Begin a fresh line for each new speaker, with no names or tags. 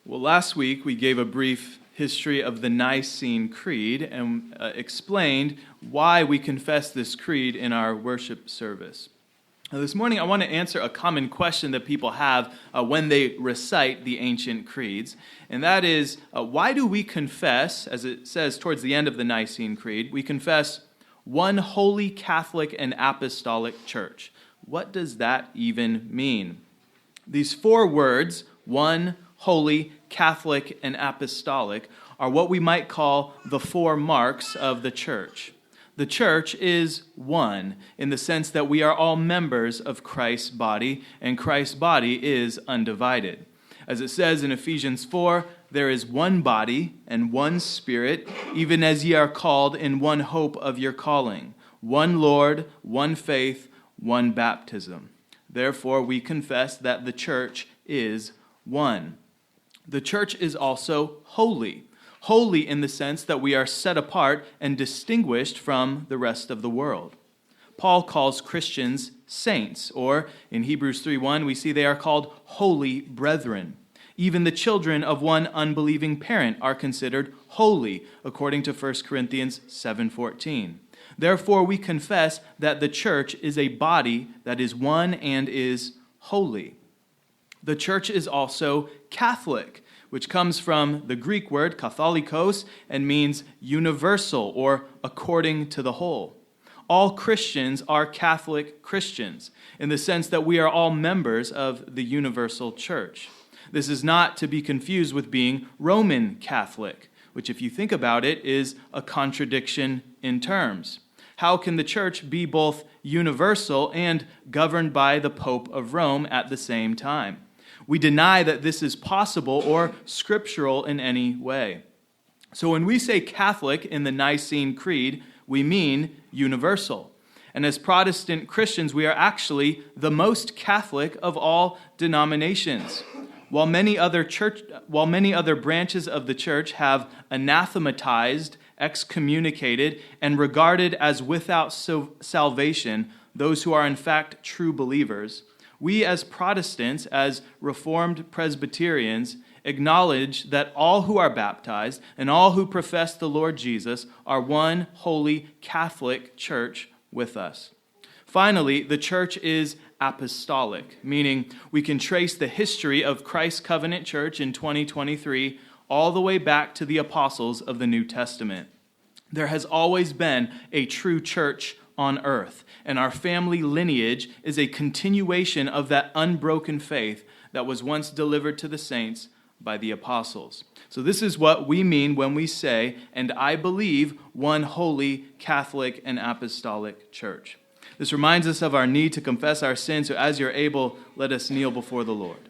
Well, last week we gave a brief history of the Nicene Creed and explained why we confess this creed in our worship service. Now, this morning I want to answer a common question that people have when they recite the ancient creeds, and that is, why do we confess, as it says towards the end of the Nicene Creed, we confess one holy Catholic and Apostolic Church? What does that even mean? These four words, one, holy, Catholic, and apostolic, are what we might call the four marks of the church. The church is one in the sense that we are all members of Christ's body, and Christ's body is undivided. As it says in Ephesians 4, there is one body and one Spirit, even as ye are called in one hope of your calling, one Lord, one faith, one baptism. Therefore, we confess that the church is one. The church is also holy. Holy in the sense that we are set apart and distinguished from the rest of the world. Paul calls Christians saints, or in Hebrews 3:1, we see they are called holy brethren. Even the children of one unbelieving parent are considered holy, according to 1 Corinthians 7:14. Therefore, we confess that the church is a body that is one and is holy. The church is also Catholic, which comes from the Greek word katholikos and means universal or according to the whole. All Christians are Catholic Christians in the sense that we are all members of the universal church. This is not to be confused with being Roman Catholic, which, if you think about it, is a contradiction in terms. How can the church be both universal and governed by the Pope of Rome at the same time? We deny that this is possible or scriptural in any way. So when we say Catholic in the Nicene Creed, we mean universal. And as Protestant Christians, we are actually the most Catholic of all denominations. While many other branches of the church have anathematized, excommunicated, and regarded as without salvation those who are in fact true believers, we as Protestants, as Reformed Presbyterians, acknowledge that all who are baptized and all who profess the Lord Jesus are one holy Catholic church with us. Finally, the church is apostolic, meaning we can trace the history of Christ's covenant church in 2023 all the way back to the apostles of the New Testament. There has always been a true church on earth, and our family lineage is a continuation of that unbroken faith that was once delivered to the saints by the apostles. So this is what we mean when we say, and I believe one holy Catholic and apostolic church. This reminds us of our need to confess our sins, so as you're able, let us kneel before the Lord.